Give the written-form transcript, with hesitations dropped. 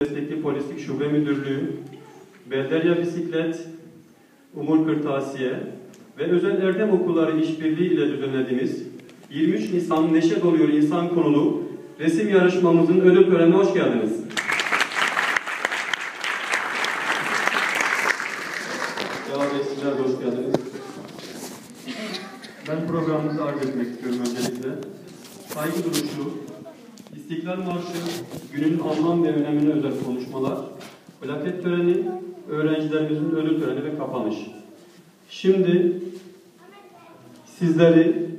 Destekli Polislik Şube Müdürlüğü, Belderya Bisiklet, Umur Kırtasiye ve Özel Erdem Okulları işbirliği ile düzenlediğimiz 23 Nisan Neşe Doluyor İnsan konulu resim yarışmamızın ödül törenine hoş geldiniz. Cevap Bey, sizler de hoş geldiniz. Ben programımızı arz etmek istiyorum öncelikle. Saygı duruşu, İstiklal Marşı, günün anlam ve önemine özel konuşmalar, plaket töreni, öğrencilerimizin ödül töreni ve kapanış. Şimdi sizleri